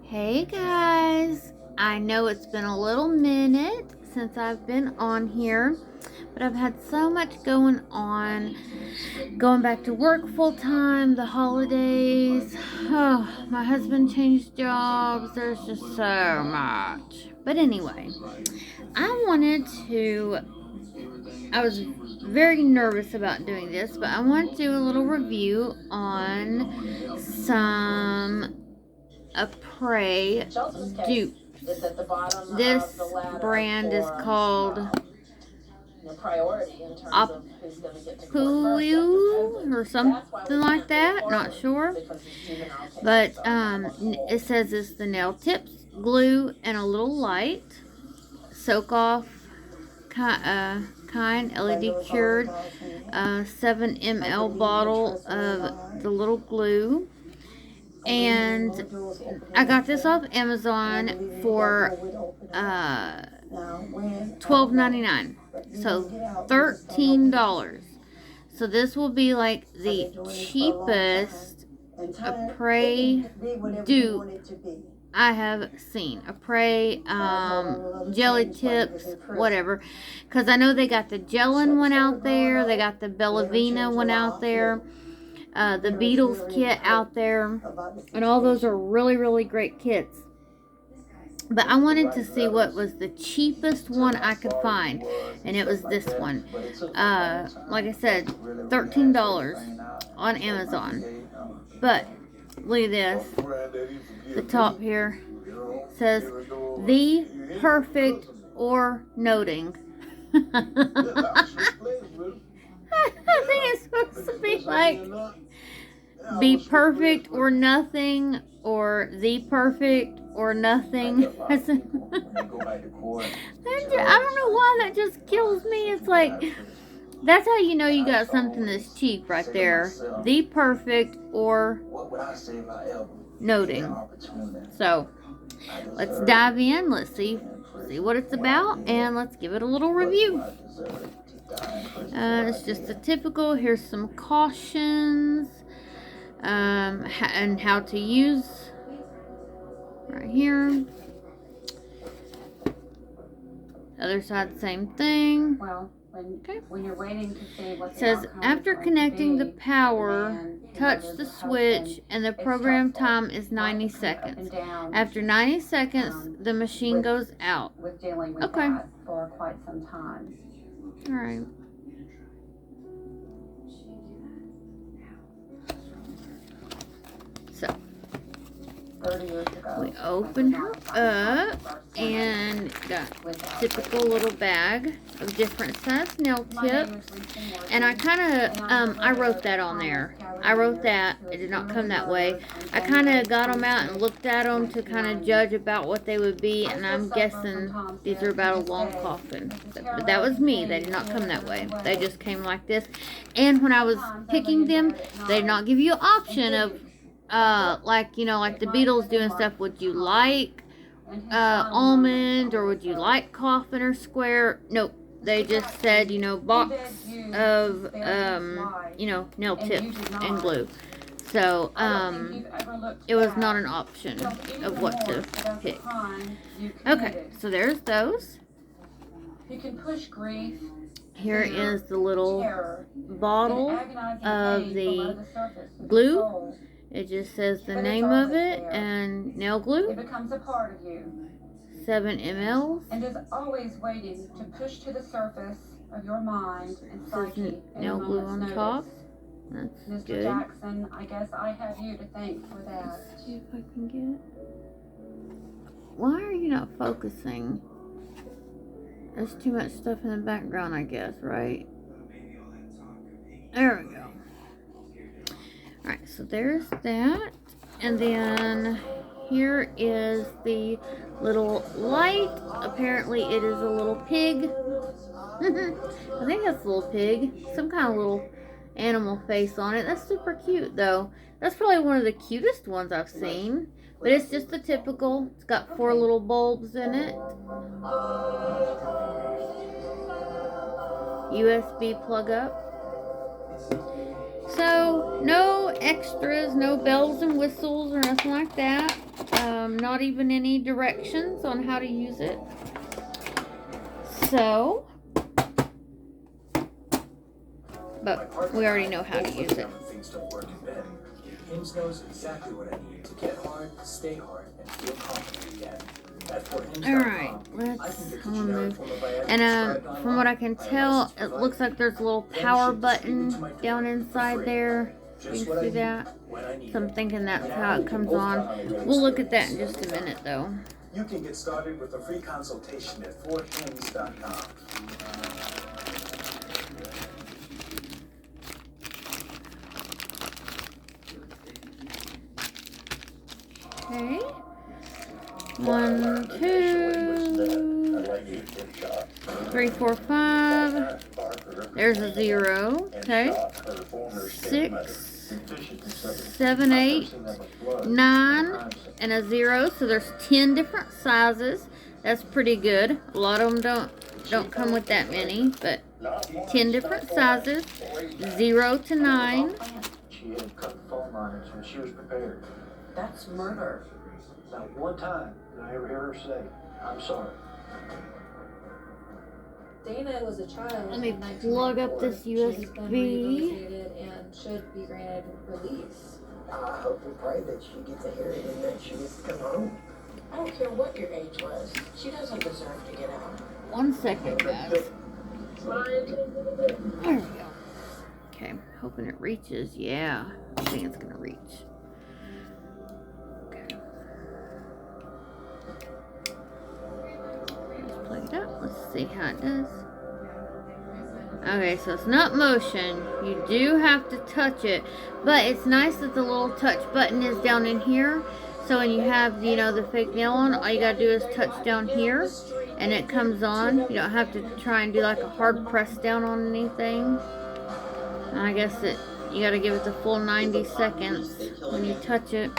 Hey guys, I know it's been a little minute since I've been on here, but I've had so much going on. Going back to work full time, the holidays. Oh, my husband changed jobs. There's just so much. But anyway, I was very nervous about doing this, but I want to do a little review on some Apres Dupe. This brand is called Opuiu or something like that. Not sure. But it says it's the nail tips, glue, and a little light. Soak off kind LED cured 7 ml bottle of the little glue. And I got this off Amazon for $12.99, so $13. So this will be like the cheapest Apres dupe I have seen. Apres jelly tips, whatever, because I know they got the gelin one out there, they got the Bellavina one out there, the Beatles kit out there, and all those are really, really great kits. But I wanted to see what was the cheapest one I could find, and it was this one. Like I said, $13 on Amazon. But look at this. The top here says the perfect or noting. I think it's supposed to be like be perfect or nothing, or the perfect or nothing. I don't know why that just kills me. It's like, that's how you know you got something that's cheap right there. The perfect or noting. So let's dive in. Let's see what it's about, and let's give it a little review. It's just the typical. Here's some cautions and how to use right here. Other side, same thing. When you're waiting to see what it says, after connecting the power, touch the switch, and the program time is 90 seconds. After 90 seconds, the machine goes out. Okay. For quite some time. All right. So we open her up and got a typical little bag of different size nail tips. And I kind of, I wrote that on there. I wrote that. It did not come that way. I kind of got them out and looked at them to kind of judge about what they would be. And I'm guessing these are about a long coffin. But that was me. They did not come that way. They just came like this. And when I was picking them, they did not give you an option of like, you know, like the Beatles doing stuff. Would you like almond, or would you like coffin or square? Nope. They just said, you know, box of you know, nail tips and glue. So it was not an option of what to pick. Okay, so there's those. Here is the little bottle of the glue. It just says the name of it and nail glue. It becomes a part of you. 7 ml. And is always waiting to push to the surface of your mind and psyche. Nail glue on top. That's Mr. good. Jackson, I guess I have you to thank for that. Let's see if I can get it. Why are you not focusing? There's too much stuff in the background, I guess, right? There we go. Alright, so there's that. And then here is the little light. Apparently it is a little pig. I think that's a little pig. Some kind of little animal face on it. That's super cute though. That's probably one of the cutest ones I've seen. But it's just the typical. It's got 4 little bulbs in it. USB plug up. So, no extras, no bells and whistles or nothing like that. not even any directions on how to use it. So, but we already know how to use it. Hims knows exactly what I need to get hard, stay hard, and feel confident again. Alright, let's move. And from what I can tell, it looks like there's a little power button down inside there. You can see that. So I'm thinking that's how it comes on. We'll look at that in just a minute though. You can get started with a free consultation at 4hims.com. Okay. 1, 2, 3, 4, 5. There's a 0. Okay. 6, 7, 8, 9, and a 0. So there's 10 different sizes. That's pretty good. A lot of them don't come with that many, but 10 different sizes. 0 to 9. She had cut the phone lines when she was prepared. That's murder. Not one time did I ever hear her say, "I'm sorry." Dana was a child. Let me in plug up 1994. this She's been USB. rehabilitated and should be granted release. I hope and pray that she gets a hearing and that she gets to come home. I don't care what your age was. She doesn't deserve to get out. 1 second, guys. There we go. Okay, hoping it reaches. Yeah, I think it's gonna reach. Okay. Let's plug it up. Let's see how it does. Okay, so it's not motion. You do have to touch it, but it's nice that the little touch button is down in here. So when you have, you know, the fake nail on, all you gotta do is touch down here, and it comes on. You don't have to try and do like a hard press down on anything. And I guess you gotta give it the full 90 seconds when you touch it.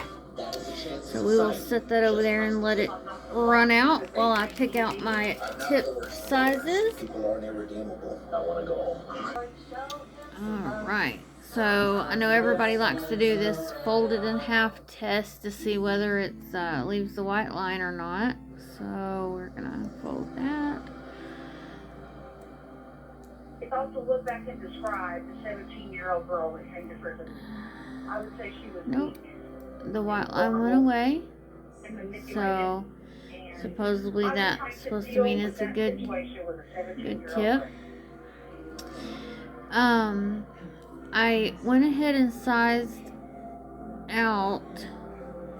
So we will set that over there and let it run out while I pick out my tip sizes. People aren't irredeemable. I want to go home. Alright, so I know everybody likes to do this folded in half test to see whether it leaves the white line or not. So we're gonna fold that. If I was to look back and describe the 17-year-old girl that came to prison, I would say she was Nope. weak, The white line went away. and manipulated, So and supposedly I was that's trying to supposed to deal mean with it's a that good situation with a 17-year-old tip. girl. I went ahead and sized out,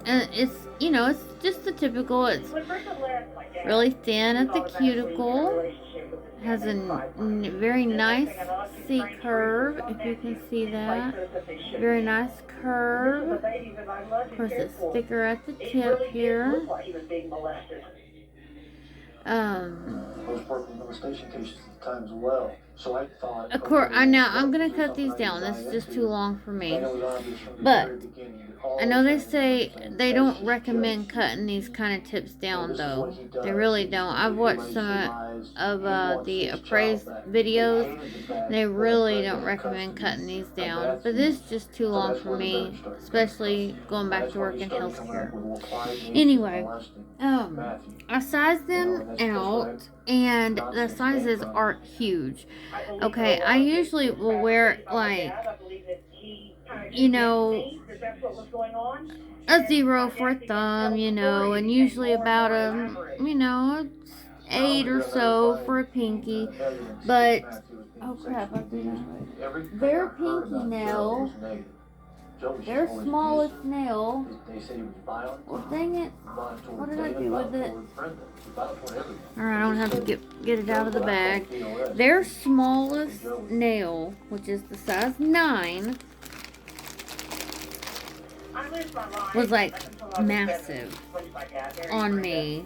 and it's, you know, it's just the typical. It's When Britta left my dad, really thin at the automatically in a cuticle. relationship with this Has a man. very nice And I like C to curve, train if you can see in that. places that they shouldn't. Very nice This was a curve. baby that I loved Of and course, cared it's for. thicker at the It tip really did here. look like he was being molested. I was working molestation cases at the time as well, so I thought. Of course, I'm gonna cut these down. This is just too long for me. But I know they say they don't recommend cutting these kind of tips down, though. They really don't. I've watched some of the Apres videos. They really don't recommend cutting these down. But this is just too long for me, especially going back to work in healthcare. Anyway, I sized them out, and the sizes aren't huge. Okay, I usually will wear like, you know, a 0 for a thumb, you know, and usually about a, you know, 8 or so for a pinky. But, oh crap, I did that. Their pinky nail, their smallest nail, well dang it, what did I do with it? Alright, I don't have to get it out of the bag. Their smallest nail, which is the size 9, was like massive on me.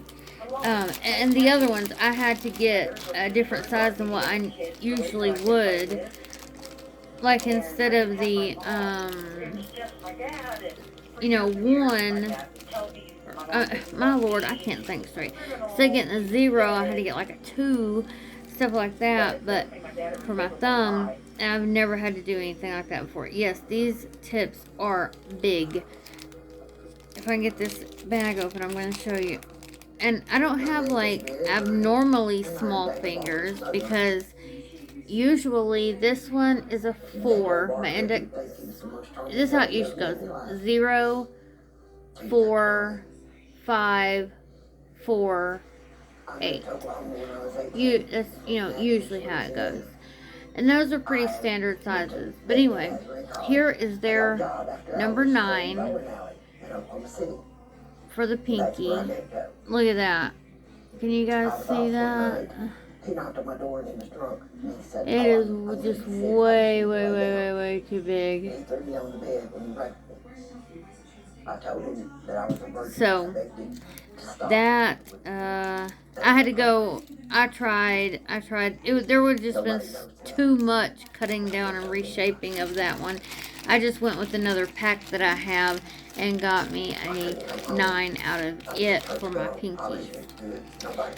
And the other ones, I had to get a different size than what I usually would. Like instead of the, you know, 1, my lord, I can't think straight. Instead of getting a 0, I had to get like a 2, stuff like that. But for my thumb, I've never had to do anything like that before. Yes, these tips are big. if I can get this bag open, I'm going to show you. And I don't have like abnormally small fingers because usually this one is a 4. My index, this is how it usually goes. 0, 4, 5, 4, 8. That's, usually how it goes. And those are pretty standard sizes. But anyway, here is their number 9 for the pinky. Look at that. Can you guys see that? It is just way, way, way, way, way too big. So, that, I had to go, I tried, there would have just been too much cutting down and reshaping of that one. I just went with another pack that I have and got me a 9 out of it for my pinky.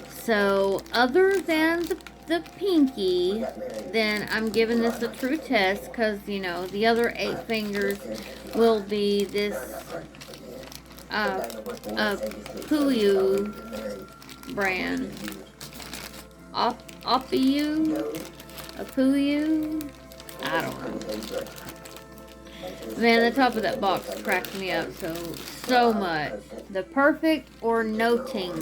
So, other than the pinky, then I'm giving this a true test because, the other 8 fingers will be this Opuiu brand. Opuiu? I don't know. Man, the top of that box cracked me up so much. The perfect or noting.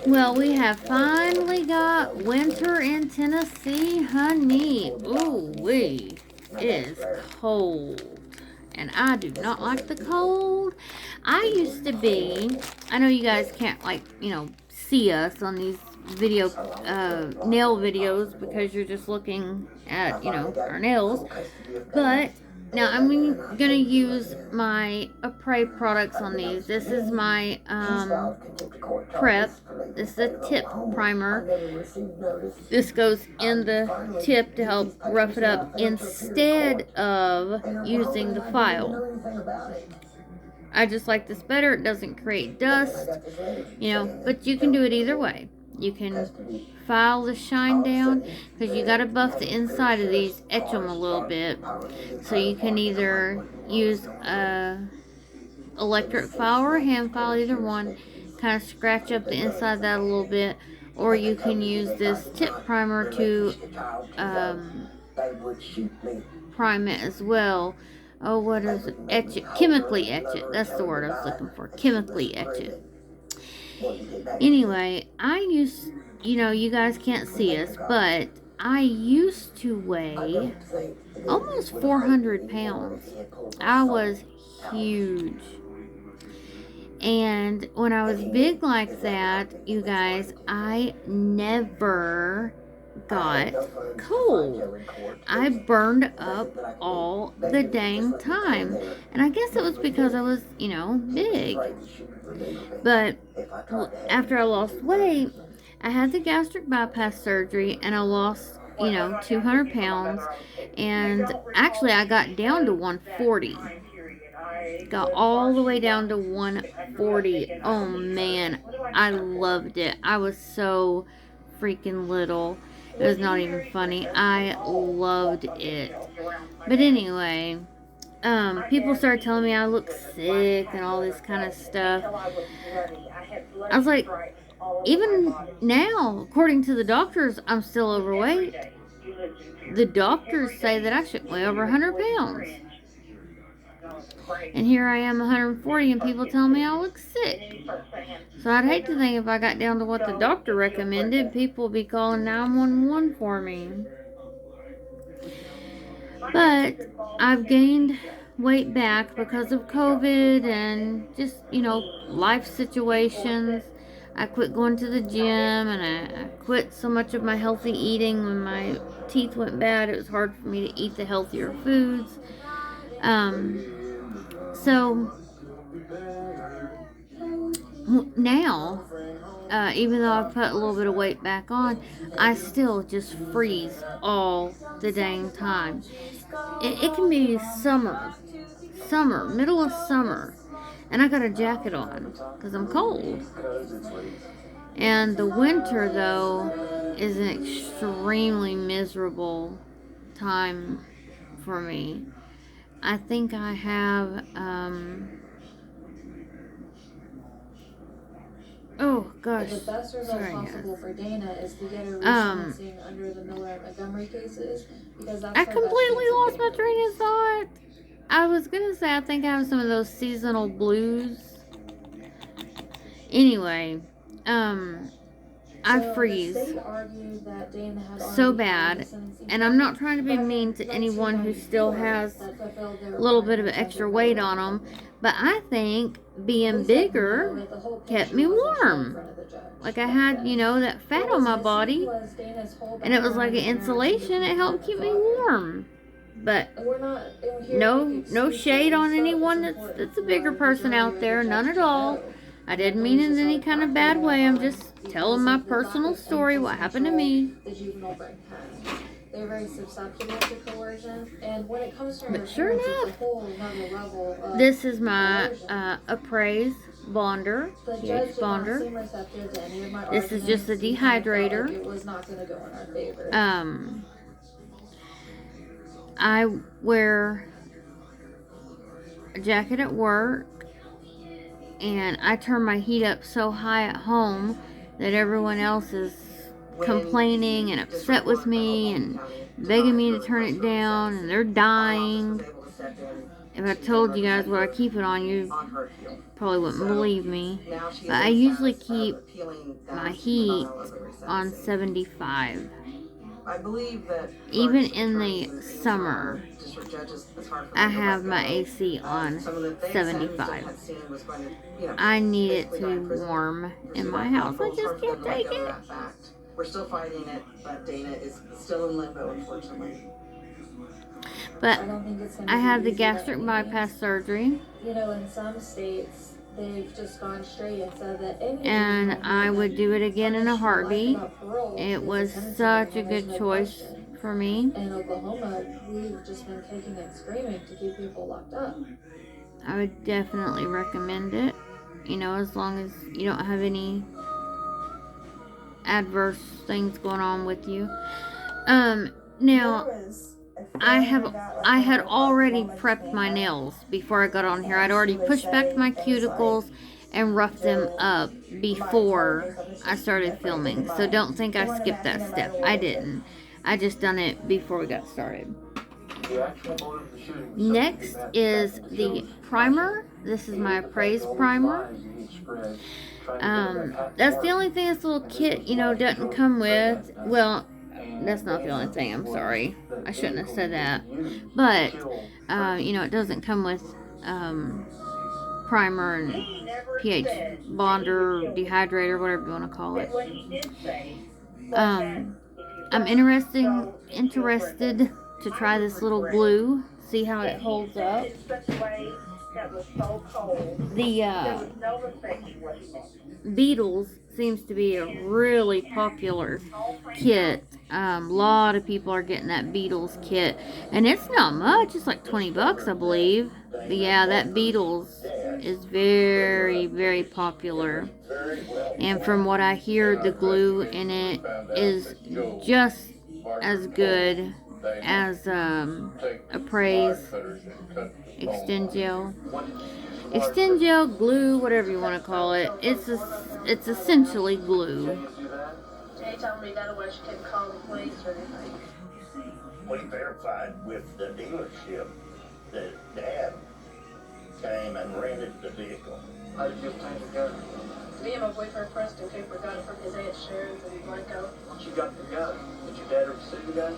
Well, we have finally got winter in Tennessee, honey. Ooh wee. It is cold. And I do not like the cold. I used to be, I know you guys can't see us on these nail videos because you're just looking at, our nails. But now I'm gonna use my Apres products on these. This is my prep. This is a tip primer. This goes in the tip to help rough it up instead of using the file. I just like this better. It doesn't create dust, but you can do it either way. You can file the shine down because you got to buff the inside of these, etch them a little bit. So you can either use a electric file or a hand file, either one. Kind of scratch up the inside of that a little bit, or you can use this tip primer to prime it as well. Oh, what is it? Etch it. Chemically etch it. That's the word I was looking for. Chemically etch it. Anyway, I used, you guys can't see us, but I used to weigh almost 400 pounds. I was huge. And when I was big like that, you guys, I never got cold. I burned up all the dang time. And I guess it was because I was, big. But after I lost weight, I had the gastric bypass surgery and I lost, 200 pounds. And actually I got down to 140. Got all the way down to 140. Oh man, I loved it. I was so freaking little. It was not even funny. I loved it. But anyway, people started telling me I look sick and all this kind of stuff. I was like, even now, according to the doctors, I'm still overweight. The doctors say that I should weigh over 100 pounds. And here I am 140 and people tell me I look sick. So I'd hate to think if I got down to what the doctor recommended, people would be calling 911 for me. But I've gained weight back because of COVID and just, life situations. I quit going to the gym and I quit so much of my healthy eating when my teeth went bad. It was hard for me to eat the healthier foods. So now, even though I put a little bit of weight back on, I still just freeze all the dang time. It can be summer, middle of summer, and I got a jacket on because I'm cold. And the winter, though, is an extremely miserable time for me. I think I have, oh gosh, The best result sorry possible guys. for Dana is to get her Um, resentencing under the Miller and Montgomery cases, because that's I her best completely chance of lost my getting train of released. thought. I was gonna say, I think I have some of those seasonal blues. Anyway, I So freeze the state argued that Dana had so already filed bad, a sentencing and I'm not package, trying to be but mean to let's anyone who remind still the court has that fulfilled their a little bit of requirements extra under weight Miller on and them, Montgomery. but I think being They said bigger no, that the whole kept picture me wasn't shown in warm. front of the judge Like I back had, then. you know, that fat What on was my missing body, was Dana's whole and it was like background an and marriage and insulation. It being helped a keep me father. warm. But And we're not here to no, make no excuses, shade on but anyone it's that's important a bigger for the person jury out or there. the None judge at to all. know I that didn't there mean was it in this any other kind of factor bad way. going I'm on just telling because my of the lack personal of story, what impulse happened to control me. the juvenile brain has. They're very susceptible to coercion, and when it comes to her But sure parents, it's a enough, whole another level of this is my coercion. Apres bonder, The pH judge did not bonder. seem receptive to any of my This is just a arguments. He kind of felt dehydrator. like it was not going to go in our favor. I wear a jacket at work, and I turn my heat up so high at home that everyone else is complaining and upset with me and begging me to turn it down, and they're dying. If I told you guys what I keep it on, you probably wouldn't believe me. But I usually keep my heat on 75. I believe that even in the summer, I have my AC on 75. I need it to be warm in my house. I just can't take it. We're still fighting it, but Dana is still in limbo, unfortunately. But I don't think it's I had the easy gastric by any bypass means. surgery. You know, in some states, they've just gone straight and said that any And I would do it again in a heartbeat. It was such a good choice for me. In Oklahoma, we've just been kicking and screaming to keep people locked up. I would definitely recommend it. You know, as long as you don't have any adverse things going on with you. Now, I had already prepped my nails before I got on here. I'd already pushed back my cuticles and roughed them up before I started filming. So don't think I skipped that step. I didn't. I just done it before we got started. Next is the primer. This is my Apres primer. That's the only thing this little kit, you know, doesn't come with. Well, that's not the only thing. I'm sorry. I shouldn't have said that. But, you know, it doesn't come with primer and pH bonder, dehydrator, whatever you want to call it. I'm interested to try this little glue, see how it holds up. The Beetles seems to be a really popular kit. A lot of people are getting that Beetles kit, and it's not much. It's like 20 bucks, I believe. But yeah, that Beetles is very, very popular. And from what I hear, the glue in it is just as good as Apres Extend Gel. Extend Gel, glue, whatever you want to call it. It's essentially glue. Jay told me that way she couldn't call the police or anything. We verified with the dealership that Dad came and rented the vehicle. How did you obtain the gun? Me and my boyfriend Preston Cooper got it from his aunt Sharon in Blanco. Once you got the gun, did your dad ever see the gun?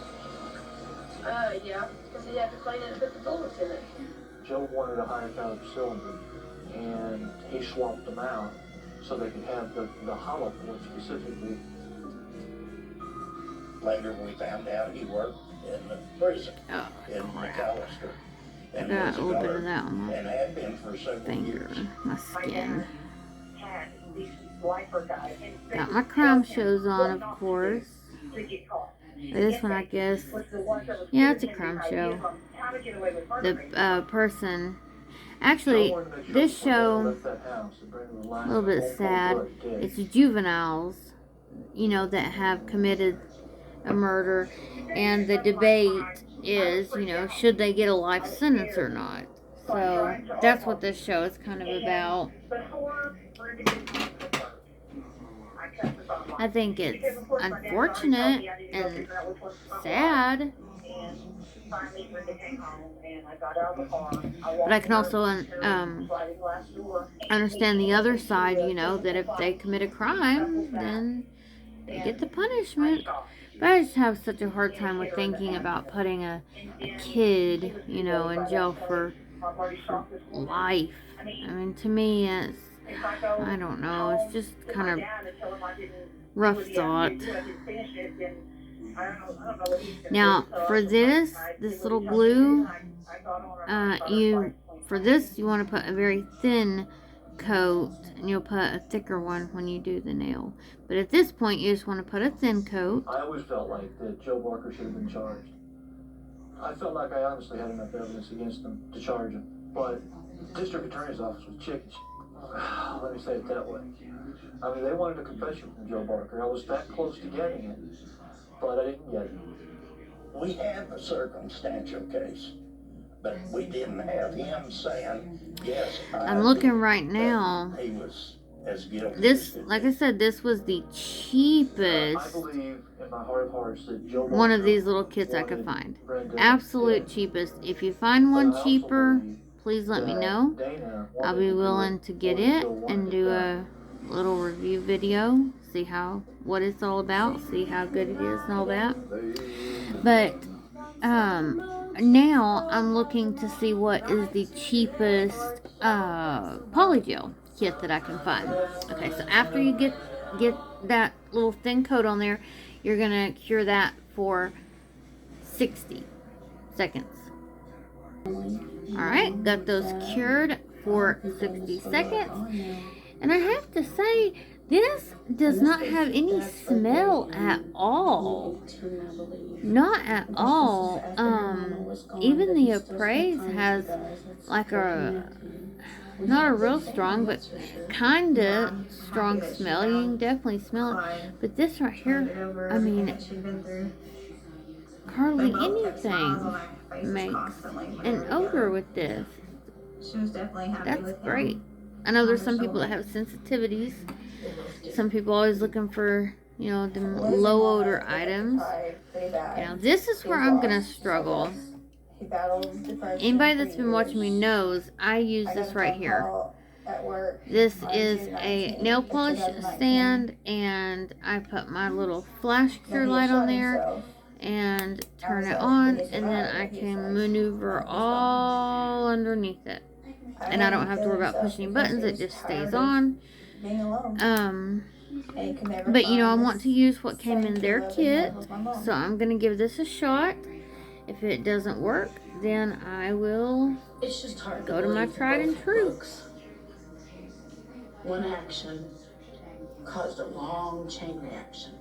Yeah, because he had to clean it and put the bullets in it. Joe wanted a higher caliber cylinder, and he swapped them out so they could have the hollow point specifically. Later we found out he worked in the prison in McAllister. I got a little bit of that on my and had been for several finger, years. my skin. Had these lifer guys. Got my crime shows on, of course. This one, I guess, yeah, it's a crime show. The person, actually, this show, a little bit sad, it's juveniles, you know, that have committed a murder, and the debate is, you know, should they get a life sentence or not? So that's what this show is kind of about. I think it's unfortunate and sad, but I can also understand the other side, you know, that if they commit a crime, then they get the punishment. But I just have such a hard time with thinking about putting a kid, you know, in jail for life. I mean, to me, it's, I don't know, it's just kind of rough thought. Now, for this little glue, for this, you want to put a very thin coat, and you'll put a thicker one when you do the nail. But at this point, you just want to put a thin coat. I always felt like that Joe Barker should have been charged. I felt like I honestly had enough evidence against him to charge him. But the district attorney's office was chicken shit. Let me say it that way. I mean, they wanted a confession from Joe Barker. I was that close to getting it, but I didn't get it. We had the circumstantial case, but we didn't have him saying, yes, I'm looking right now. He was as guilty. This, like I said, this was the cheapest I believe in my heart of hearts that Joe Barker one of these little kits I could find. Absolute cheapest. If you find one cheaper, please let me know. I'll be willing to get it and do a little review video. See what it's all about. See how good it is and all that. But now I'm looking to see what is the cheapest polygel kit that I can find. Okay, so after you get that little thin coat on there, you're gonna cure that for 60 seconds. Alright, got those cured for 60 seconds. And I have to say, this does not have any smell at all. Not at all. Even the Apres has like not a real strong, but kinda strong smell. You can definitely smell it. But this right here, I mean, hardly anything makes an odor with this. That's great. I know there's some people that have sensitivities. Some people always looking for, you know, the low odor items. Now this is where I'm gonna struggle. Anybody that's been watching me knows I use this right here. This is a nail polish stand, and I put my little flash cure light on there and turn it on, and then I can maneuver all underneath it. And I don't have to worry about pushing buttons, it just stays on. But you know, I want to use what came in their kit, so I'm going to give this a shot. If it doesn't work, then I will go to my tried and true. One action caused a long chain reaction.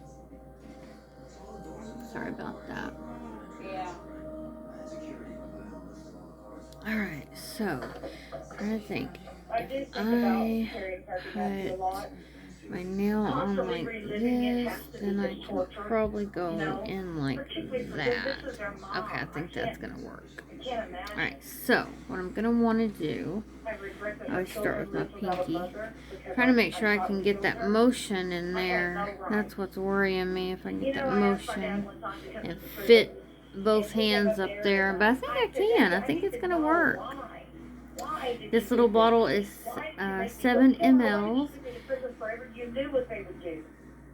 Sorry about that. Yeah. Alright, so I think I did if think about I carrying Perky a lot. put my nail on like this, then I can probably go in like that. Okay, I think that's gonna work. Alright, so what I'm gonna want to do, I always start with my pinky, try to make sure I can get that motion in there. That's what's worrying me, if I can get that motion and fit both hands up there. But I think I can. I think it's gonna work. This little bottle is 7 ml. You knew what they would do.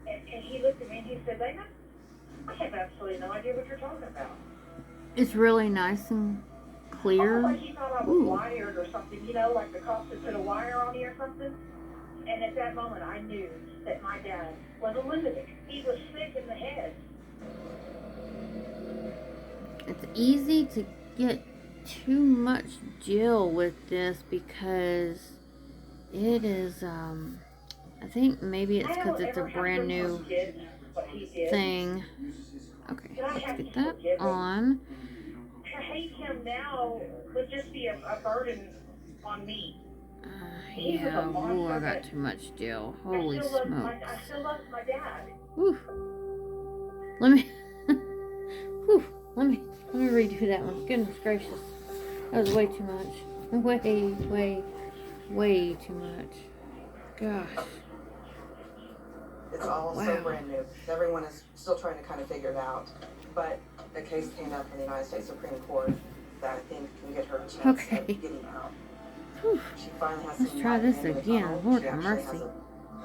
And he looked at me and he said, Dana, I have absolutely no idea what you're talking about. It's really nice and clear. Like he thought I was wired or something, you know, like the cops had put a wire on me or something. And at that moment I knew that my dad was a lunatic. He was sick in the head. It's easy to get too much gel with this because it is, I think maybe it's because it's a brand new thing. Okay, let's get that on. To hate him now would just be a burden on me. Yeah, ooh, I got too much gel. Holy smokes. I still love my dad. Whew. Let me, whew, let me Let me redo that one. Goodness gracious. That was way too much. Way too much. Gosh. It's all Wow. so brand new. Everyone is still trying to kind of figure it out. But a case came up in the United States Supreme Court that I think can get her a chance Okay. at getting out. Whew. She finally has Let's some try light this at the end of the again. tunnel. Lord She have actually mercy. has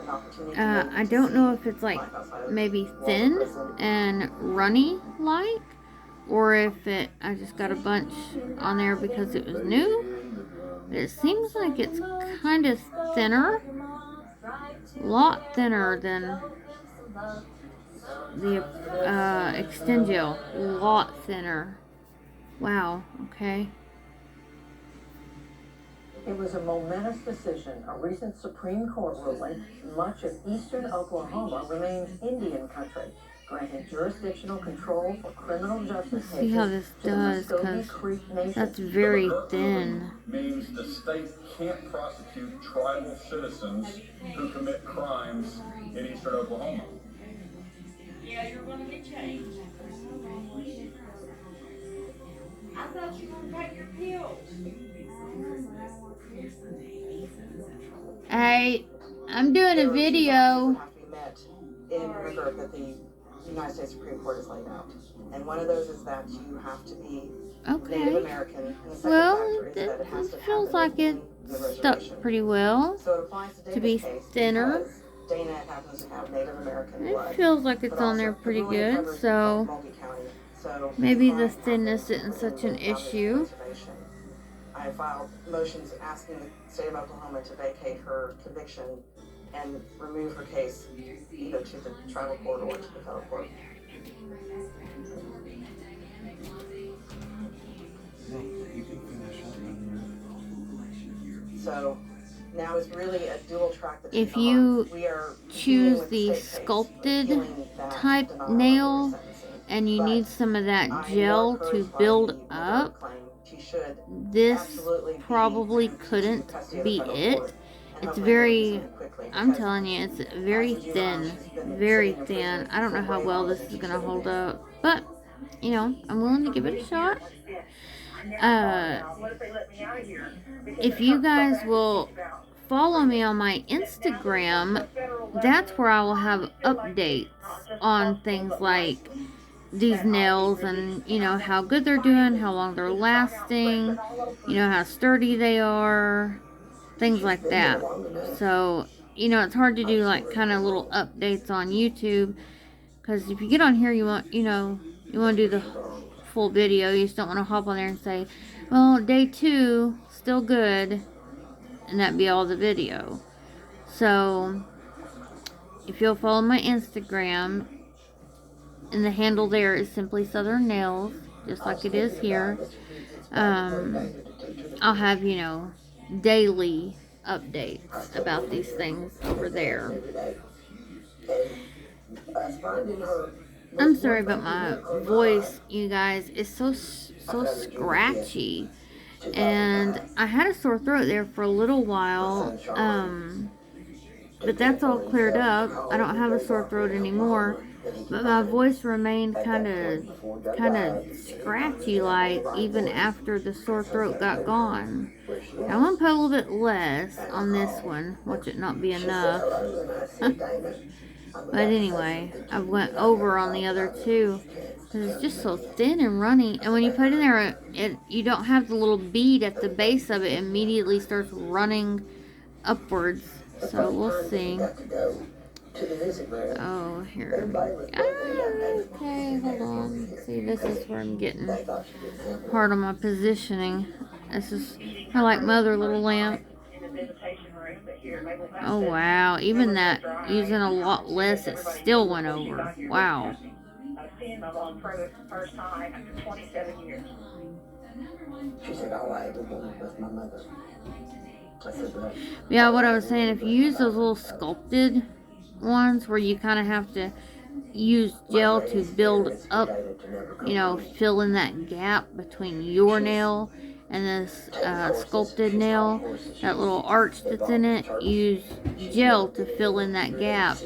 an opportunity I to don't know see if it's like life outside of maybe walls of thin prison. and runny like, or if I just got a bunch on there because it was new. It seems like it's kind of thinner, a lot thinner than the Extengel, a lot thinner. Wow, okay. It was a momentous decision, a recent Supreme Court ruling. Much of eastern Oklahoma remains Indian country, granting jurisdictional control for criminal justice Let's see cases how this to the does, Muscogee because Creek Nation. that's very thin. Means the state can't prosecute tribal citizens who commit crimes in eastern Oklahoma. Yeah, you're gonna get changed. I thought you were gonna take your pills. Hey, I'm doing a There are two video. boxes that have to be met in regard that the United States Supreme Court has laid out. And one of those is that you have to be Native Okay. American. And the second Well, factor is that it has this to feels happen like it within the stuck reservation. pretty well. So it applies to To be David's case thinner. because Dana happens to have Native American It blood. feels like it's But on there also, the pretty ruling good, covers so Mulkey County. So maybe the the client thinness happens isn't such an within the issue. reservation. I filed motions asking the state of Oklahoma to vacate her conviction and remove her case either to the tribal court or to the federal court. So now is really a dual track that If she's you on. We are choose dealing with the state case, sculpted appealing that type denial of nail, resentencing. and you But need some of that I am gel more to encouraged by build the McGirt up, claim. She should this absolutely be probably transferred to couldn't custody of the be federal it. court, and It's hopefully very, they'll do something quickly, I'm because telling you, it's very as a juvenile, thin, she's been very sitting in thin. prison I don't know for how way well longer this than is she gonna should have hold been. up, but you know, I'm willing to give it a shot. What if they let me out of here? Because If there's you something so guys bad will to think about. follow me on my Instagram, that's where I will have updates on things like these nails and, you know, how good they're doing, how long they're lasting, you know, how sturdy they are, things like that. So, you know, it's hard to do like kind of little updates on YouTube, because if you get on here, you want, you know, you want to do the full video. You just don't want to hop on there and say, well, day 2, still good, and that be all the video. So if you'll follow my Instagram, and the handle there is Simply Southern Nails, just like it is here, I'll have, you know, daily updates about these things over there. I'm sorry about my voice, you guys. It's so scratchy, and I had a sore throat there for a little while, but that's all cleared up. I don't have a sore throat anymore, but my voice remained kind of scratchy, like, even after the sore throat got gone. I'm gonna put a little bit less on this one, watch it not be enough. But anyway, I went over on the other two, because it's just so thin and runny. And when you put it in there, you don't have the little bead at the base of it. It immediately starts running upwards. So we'll see. Oh, here. Okay, hold on. See, this is where I'm getting hard on my positioning. This is kind of like my other little lamp. Oh, wow. Even that, using a lot less, it still went over. Wow. I've seen my mom for the first time after 27 years. She said, all I ever wanted was my mother. I said, right. Yeah, what I was saying, if you use those little sculpted ones where you kind of have to use gel to build up, you know, fill in that gap between your nail and this sculpted nail, that little arch that's in it, use gel to fill in that gap.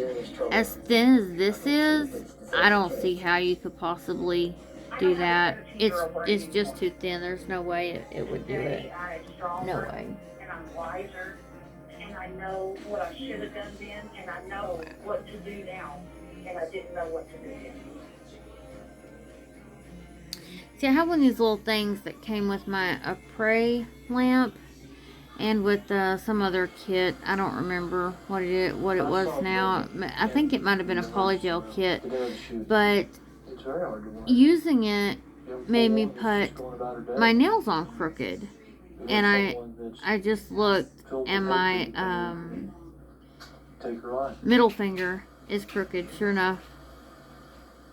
As thin as this is, I don't see how you could possibly do that. It's just too thin. There's no way it would do it. No way. And I'm wiser, and I know what I should have done then, and I know what to do now, and I didn't know what to do then. See, I have one of these little things that came with my Apres lamp and with some other kit. I don't remember what it was now. I think it might have been a polygel kit, but using it made me put my nails on crooked, and I just looked, and my middle finger is crooked, sure enough.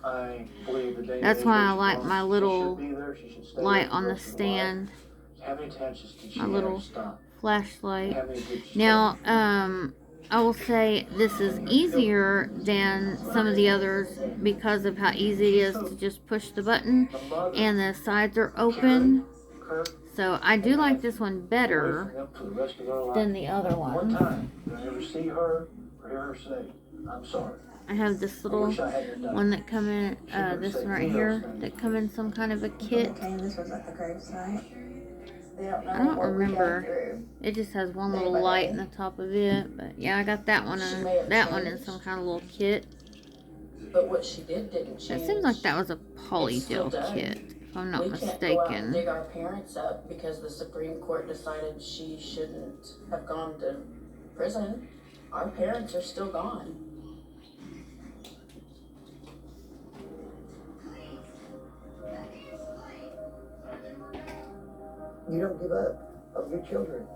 That's why I like my little light on the stand, my little flashlight. Now, I will say this is easier than some of the others because of how easy it is to just push the button and the sides are open. So I do like this one better than the other one. I have this little one that come in, this one right here, that come in some kind of a kit. I don't remember. It just has one little light in the top of it. But yeah, I got that one in some kind of little kit. But what she didn't change. It seems like that was a polygel kit, if I'm not mistaken. Dig our parents up because the Supreme Court decided she shouldn't have gone to prison. Our parents are still gone. You don't give up on your children.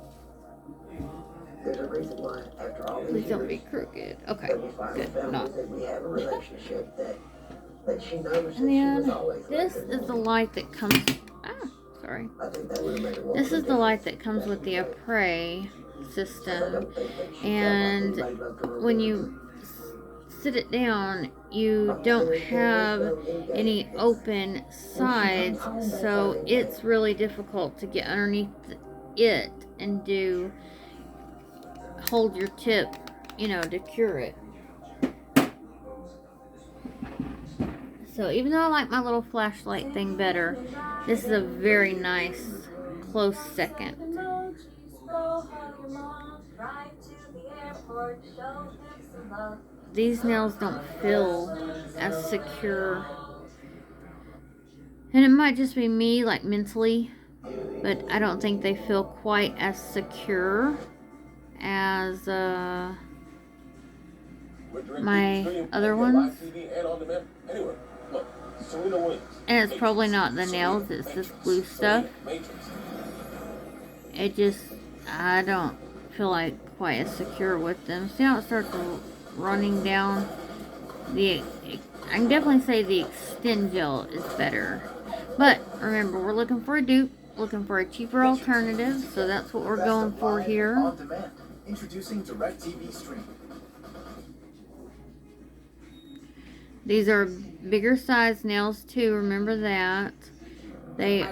There's a reason why, after all these Please don't be years, crooked. Okay, that we finally good. found Not. that we have a relationship that she knows that And she then was always this like is the light that comes. Sorry. I think that would have made her more This is the forgiving. light that comes with the Apres I system, don't think that she and felt like we made love to her when more. you sit it down, you don't have any open sides, so it's really difficult to get underneath it and hold your tip, to cure it. So even though I like my little flashlight thing better, this is a very nice close second. These nails don't feel as secure. And it might just be me, like mentally, but I don't think they feel quite as secure as my other ones. And it's probably not the nails, it's this glue stuff. It just, I don't feel like quite as secure with them. See how it starts running down? I can definitely say the Extend Gel is better. But remember, we're looking for a dupe, looking for a cheaper alternative, so that's what we're going for here. On demand. Introducing DirecTV Stream. These are bigger size nails too, remember that. They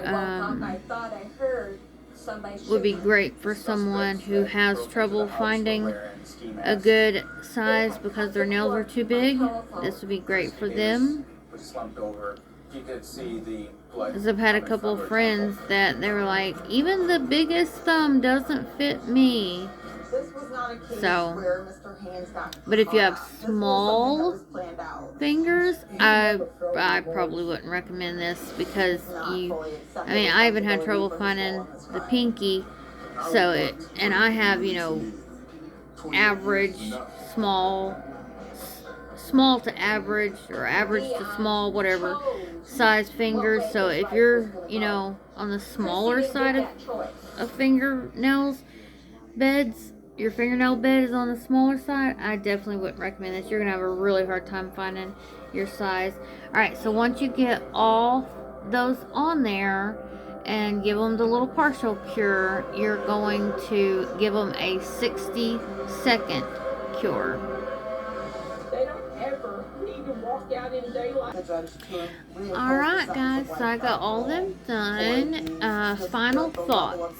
would be great for someone who has trouble finding a good size because their nails are too big. This would be great for them. Because I've had a couple of friends that they were like, even the biggest thumb doesn't fit me. So, but if you have small fingers, I probably wouldn't recommend this because I even had trouble finding the pinky. So and I have, average, small to average, or average to small, whatever size fingers. So if you're, on the smaller side of fingernails beds, your fingernail bed is on the smaller side, I definitely wouldn't recommend this. You're going to have a really hard time finding your size. Alright, so once you get all those on there and give them the little partial cure, you're going to give them a 60-second cure. They don't ever need to walk out in daylight. Alright guys, so I got all them done. Final thoughts.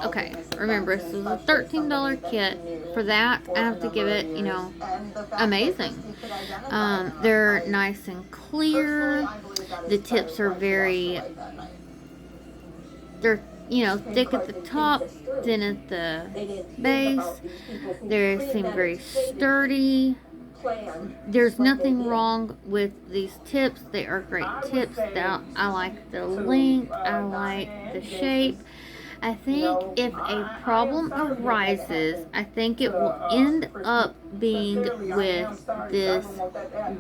Okay, remember, this is a $13 kit. For that, I have to give it, amazing. They're nice and clear. The tips are very, they're, you know, thick at the top, thin at the base. They seem very sturdy. There's nothing wrong with these tips. They are great tips. I like the length. I like the shape. I think if a problem arises, I think it will end up being with this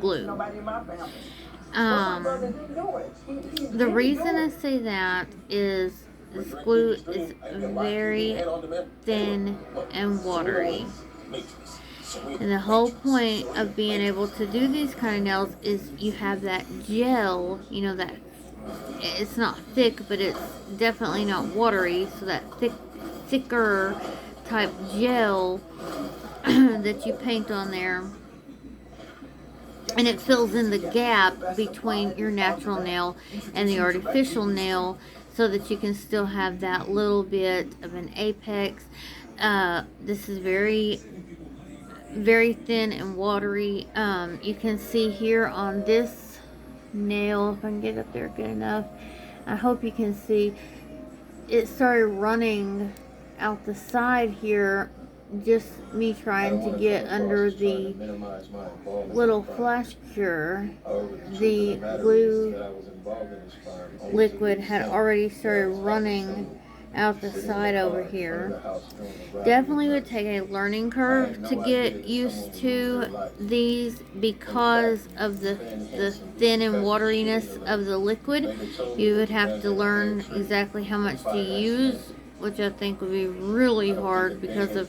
glue. The reason I say that is this glue is very thin and watery. And the whole point of being able to do these kind of nails is you have that gel, you know, that it's not thick, but it's definitely not watery, so that thicker type gel that you paint on there, and it fills in the gap between your natural nail and the artificial nail, so that you can still have that little bit of an apex. This is very, very thin and watery. You can see here on this nail, if I can get up there good enough, I hope you can see it started running out the side here, just me trying to get under the little flash cure. The glue liquid had already started running out the side over here. Definitely would take a learning curve to get used to these because of the thin and wateriness of the liquid. You would have to learn exactly how much to use, which I think would be really hard because of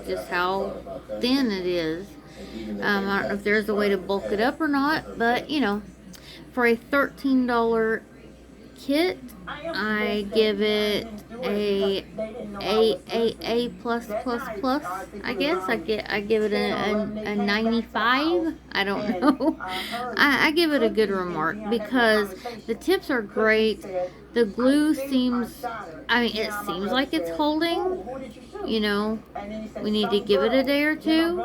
just how thin it is. I don't know if there's a way to bulk it up or not, but you know, for a $13 kit, I give it a plus. I guess I give it a 95. I don't know. I give it a good remark because the tips are great. The glue seems, I mean, it seems like it's holding. You know, we need to give it a day or two,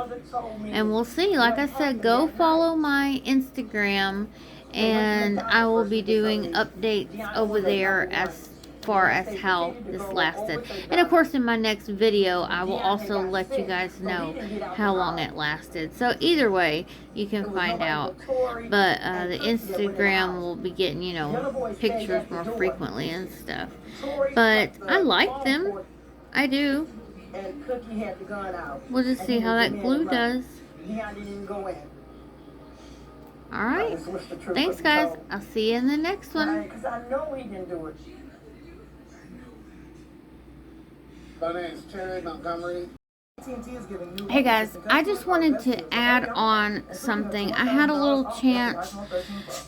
and we'll see. Like I said, go follow my Instagram, and I will be doing updates over there as far as how this lasted. And of course, in my next video, I will also let you guys know how long it lasted. So either way, you can find out. But the Instagram will be getting, you know, pictures more frequently and stuff. But I like them. I do. We'll just see how that glue does. Alright. Thanks, guys. I'll see you in the next one. My name's Terry Montgomery. Hey guys, I just wanted to add on something. I had a little chance.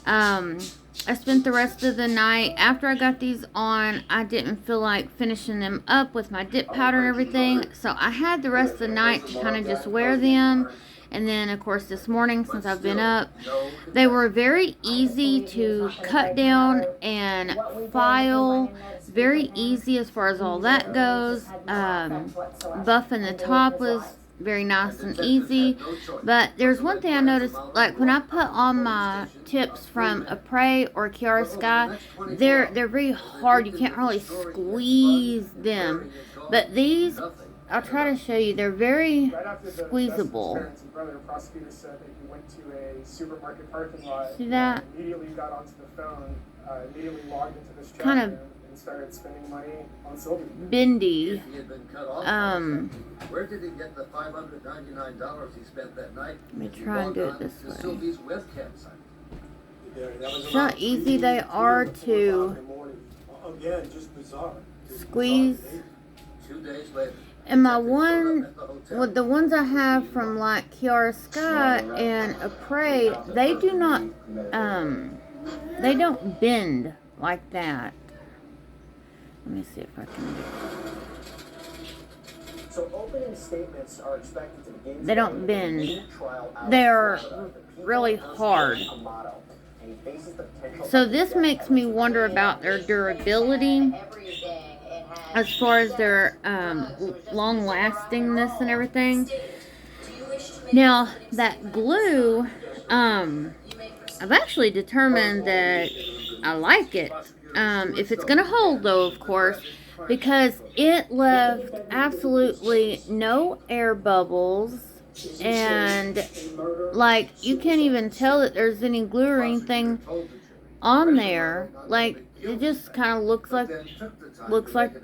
I spent the rest of the night. After I got these on, I didn't feel like finishing them up with my dip powder and everything. So I had the rest of the night to kind of just wear them. And then, of course, this morning, since I've been up, they were very easy to cut down and file. Very easy as far as all that goes. Buffing the top was very nice and easy. But there's one thing I noticed, like when I put on my tips from Apres or Chiaroscuro, they're very hard. You can't really squeeze them. But these, I'll try to show you, they're very squeezable. Brother, prosecutor said that he went to a supermarket parking lot. See that? And immediately got onto the phone, immediately logged into this chat Kind of and started spending money on Sylvie. bendy. Where did he get the $599 he spent that night? Let me try and do it this way. Sylvie's webcam site. See how easy they are to Again, just bizarre. squeeze. 2 days later. And my one, with the ones I have from like Chiaroscuro and Apres, they do not, they don't bend like that. Let me see if I can do it. So opening statements are expected to begin. They don't bend. They're really hard. So this makes me wonder about their durability as far as their long lastingness and everything. Now that glue, I've actually determined that I like it. If it's going to hold, though, of course, because it left absolutely no air bubbles, and like you can't even tell that there's any glue or anything on there. Like it just kind of looks like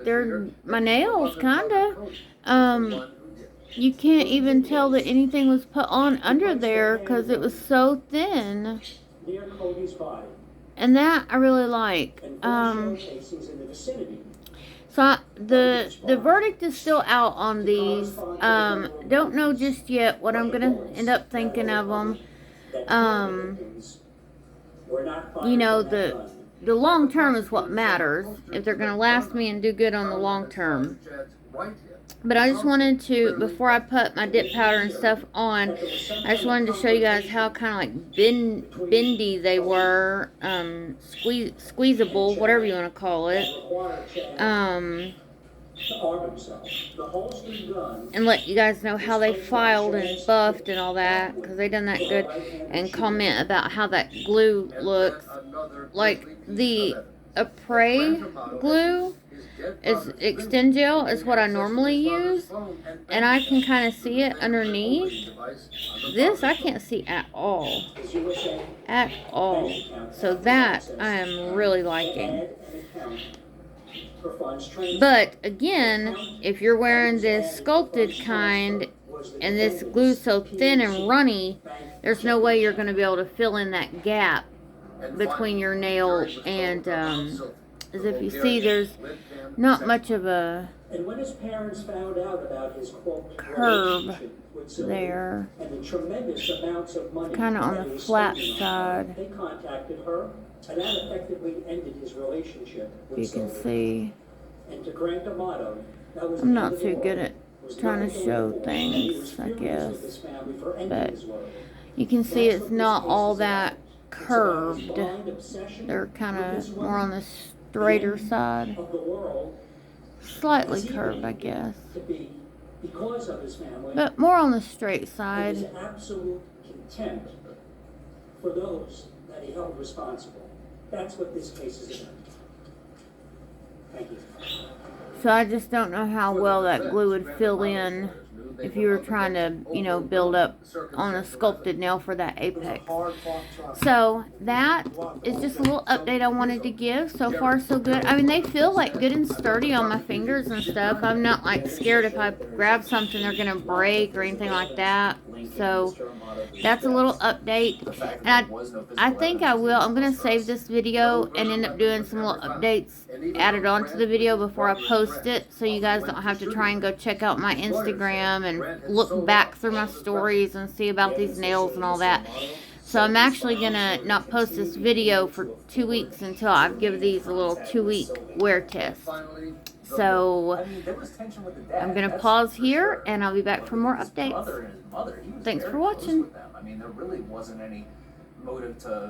they're my nails, kind of. You can't even tell that anything was put on under there because it was so thin. And that I really like. So the verdict is still out on these. Don't know just yet what I'm gonna end up thinking of them. You know, the long term is what matters. If they're gonna last me and do good on the long term. But I just wanted to, before I put my dip powder and stuff on, I just wanted to show you guys how kind of like bendy they were, squeezable, whatever you want to call it, and let you guys know how they filed and buffed and all that, because they done that good, and comment about how that glue looks. Like the Apres glue is Extend Gel is what I normally use, and I can kind of see it underneath. This I can't see at all. So that I am really liking. But again, if you're wearing this sculpted kind and this glue's so thin and runny, there's no way you're going to be able to fill in that gap between your nail and as if you see, there's not much of a curve there. Kind of on the flat side. You can see. I'm not too good at trying to show things, I guess. But you can see it's not all that curved. They're kind of more on the straighter side, slightly curved, I guess, but more on the straight side. Absolute contempt for those that he held responsible. That's what this case is about. Thank you. So I just don't know how well that glue would fill in if you were trying to, you know, build up on a sculpted nail for that apex. So that is just a little update I wanted to give. So far so good. I mean, they feel like good and sturdy on my fingers and stuff. I'm not like scared if I grab something they're gonna break or anything like that. So that's a little update, and I think I will. I'm gonna save this video and end up doing some little updates added onto the video before I post it, so you guys don't have to try and go check out my Instagram and look back through my stories and see about these nails and all that. So I'm actually gonna not post this video for 2 weeks until I give these a little 2-week wear test. So I'm gonna pause here and I'll be back for more updates. Thanks for watching. I mean, there really wasn't any motive to